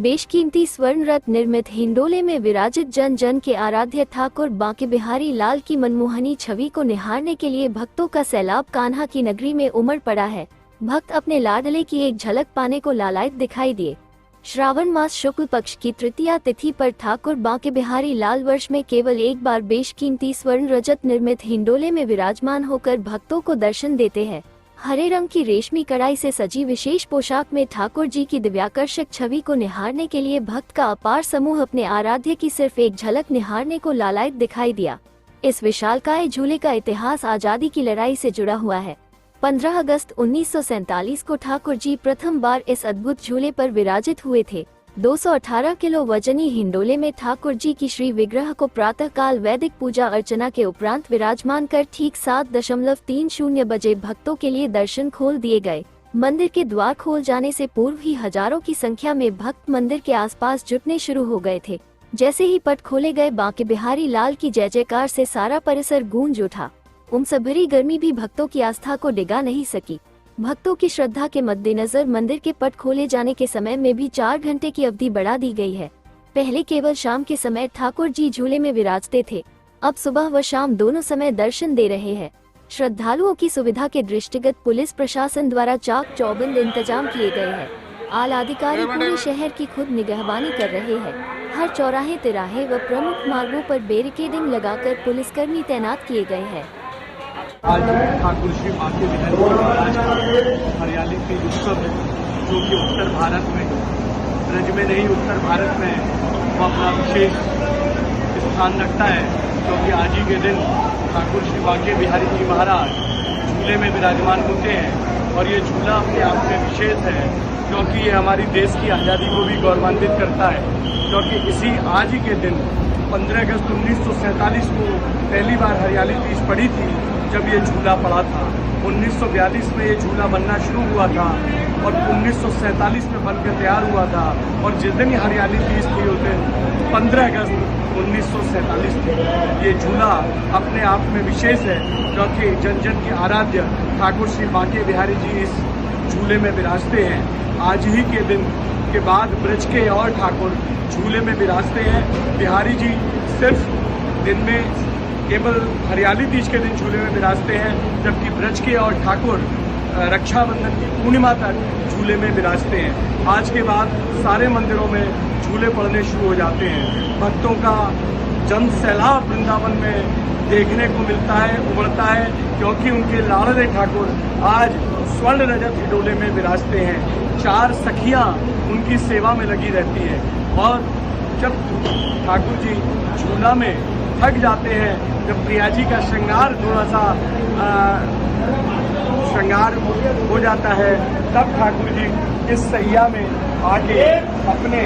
बेशकीमती स्वर्ण रत्न निर्मित हिंडोले में विराजित जन जन के आराध्य ठाकुर बांके बिहारी लाल की मनमोहनी छवि को निहारने के लिए भक्तों का सैलाब कान्हा की नगरी में उमड़ पड़ा है। भक्त अपने लाडले की एक झलक पाने को लालायित दिखाई दिए। श्रावण मास शुक्ल पक्ष की तृतीया तिथि पर ठाकुर बांके बिहारी लाल वर्ष में केवल एक बार बेशकीमती स्वर्ण रजत निर्मित हिंडोले में विराजमान होकर भक्तों को दर्शन देते हैं। हरे रंग की रेशमी कढ़ाई से सजी विशेष पोशाक में ठाकुर जी की दिव्याकर्षक छवि को निहारने के लिए भक्त का अपार समूह अपने आराध्य की सिर्फ एक झलक निहारने को लालायित दिखाई दिया। इस विशालकाय झूले का इतिहास आजादी की लड़ाई से जुड़ा हुआ है। 15 अगस्त 1947 को ठाकुर जी प्रथम बार इस अद्भुत झूले पर विराजित हुए थे। 218 किलो वजनी हिंडोले में ठाकुर जी की श्री विग्रह को प्रातः काल वैदिक पूजा अर्चना के उपरांत विराजमान कर ठीक 7:30 बजे भक्तों के लिए दर्शन खोल दिए गए। मंदिर के द्वार खोल जाने से पूर्व ही हजारों की संख्या में भक्त मंदिर के आसपास जुटने शुरू हो गए थे। जैसे ही पट खोले गए बांके बिहारी लाल की जय जयकार से सारा परिसर गूंज उठा। उमस भरी गर्मी भी भक्तों की आस्था को डिगा नहीं सकी। भक्तों की श्रद्धा के मद्देनजर मंदिर के पट खोले जाने के समय में भी 4 घंटे की अवधि बढ़ा दी गई है। पहले केवल शाम के समय ठाकुर जी झूले में विराजते थे, अब सुबह व शाम दोनों समय दर्शन दे रहे हैं। श्रद्धालुओं की सुविधा के दृष्टिगत पुलिस प्रशासन द्वारा चाक चौबंद इंतजाम किए गए हैं। आला अधिकारी पूरे शहर की खुद निगहबानी कर रहे हैं। हर चौराहे तिराहे व प्रमुख मार्गों पर बैरिकेडिंग लगाकर पुलिसकर्मी तैनात किए गए हैं। आज ठाकुर श्री बांके बिहारी महाराज का हरियाली के उत्सव है, जो कि उत्तर भारत में, ब्रज में नहीं उत्तर भारत में वो अपना विशेष स्थान रखता है, क्योंकि आज ही के दिन ठाकुर श्री बांके बिहारी जी महाराज झूले में विराजमान होते हैं। और ये झूला अपने आप में विशेष है, क्योंकि ये हमारी देश की आज़ादी को भी गौरवान्वित करता है। क्योंकि इसी आज ही के दिन 15 अगस्त 1947 को पहली बार हरियाली तीज पड़ी थी, जब ये झूला पड़ा था। 1942 में ये झूला बनना शुरू हुआ था और 1947 में बनकर तैयार हुआ था। और जिस दिन हरियाली तीज थी उस दिन 15 अगस्त 1947 थी। ये झूला अपने आप में विशेष है, क्योंकि जन जन के आराध्य ठाकुर श्री बांके बिहारी जी इस झूले में विराजते हैं। आज ही के दिन के बाद ब्रज के और ठाकुर झूले में विराजते हैं। बिहारी जी सिर्फ दिन में केवल हरियाली तीज के दिन झूले में विराजते हैं, जबकि ब्रज के और ठाकुर रक्षाबंधन की पूर्णिमा तक झूले में विराजते हैं। आज के बाद सारे मंदिरों में झूले पड़ने शुरू हो जाते हैं। भक्तों का जन सैलाब वृंदावन में देखने को मिलता है, उमड़ता है, क्योंकि उनके लाडले ठाकुर आज स्वर्ण रजत हिंडोले में विराजते हैं। 4 सखियां उनकी सेवा में लगी रहती हैं। और जब ठाकुर जी झूला में थक जाते हैं, जब प्रिया जी का श्रृंगार थोड़ा सा श्रृंगार हो जाता है, तब ठाकुर जी इस सैया में आके अपने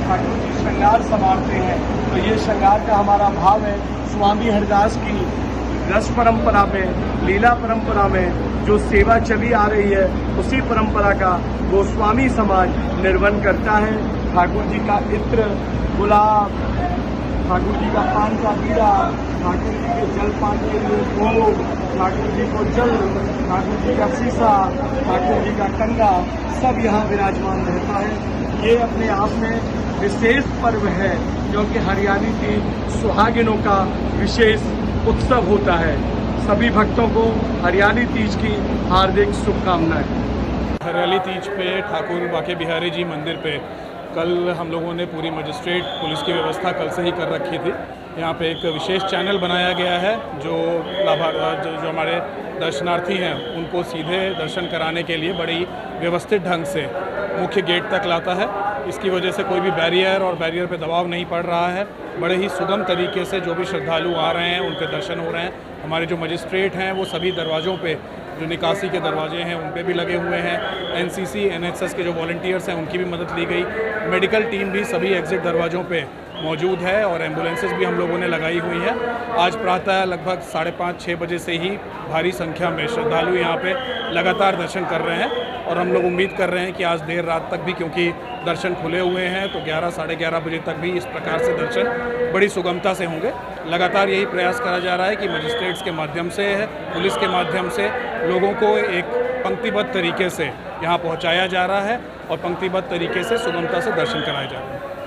ठाकुर जी श्रृंगार संभालते हैं। तो ये श्रृंगार का हमारा भाव है। स्वामी हरिदास की रस परंपरा में, लीला परंपरा में जो सेवा चली आ रही है, उसी परंपरा का गोस्वामी समाज निर्वहन करता है। ठाकुर जी का इत्र, गुलाब, ठाकुर जी का पान का पीड़ा, ठाकुर जी के जल पान के लिए भोग, ठाकुर जी को जल, ठाकुर जी का शीशा, ठाकुर जी का कंगा, सब यहाँ विराजमान रहता है। ये अपने आप में विशेष पर्व है, क्योंकि हरियाली की सुहागिनों का विशेष उत्सव होता है। सभी भक्तों को हरियाली तीज की हार्दिक शुभकामनाएं। हरियाली तीज पे ठाकुर बांके बिहारी जी मंदिर पे कल हम लोगों ने पूरी मजिस्ट्रेट पुलिस की व्यवस्था कल से ही कर रखी थी। यहाँ पे एक विशेष चैनल बनाया गया है, जो हमारे दर्शनार्थी हैं उनको सीधे दर्शन कराने के लिए बड़ी व्यवस्थित ढंग से मुख्य गेट तक लाता है। इसकी वजह से कोई भी बैरियर पे दबाव नहीं पड़ रहा है। बड़े ही सुगम तरीके से जो भी श्रद्धालु आ रहे हैं उनके दर्शन हो रहे हैं। हमारे जो मजिस्ट्रेट हैं वो सभी दरवाज़ों पे, जो निकासी के दरवाजे हैं उन पे भी लगे हुए हैं। NCC NHS के जो वॉलंटियर्स हैं उनकी भी मदद ली गई। मेडिकल टीम भी सभी एग्ज़िट दरवाज़ों पे मौजूद है और एम्बुलेंसेस भी हम लोगों ने लगाई हुई हैं। आज प्रातः लगभग 5:30-6 बजे से ही भारी संख्या में श्रद्धालु यहाँ पे लगातार दर्शन कर रहे हैं। और हम लोग उम्मीद कर रहे हैं कि आज देर रात तक भी, क्योंकि दर्शन खुले हुए हैं, तो 11 साढ़े 11 बजे तक भी इस प्रकार से दर्शन बड़ी सुगमता से होंगे। लगातार यही प्रयास करा जा रहा है कि मजिस्ट्रेट्स के माध्यम से, पुलिस के माध्यम से लोगों को एक पंक्तिबद्ध तरीके से यहाँ पहुँचाया जा रहा है और पंक्तिबद्ध तरीके से सुगमता से दर्शन कराए जा रहे हैं।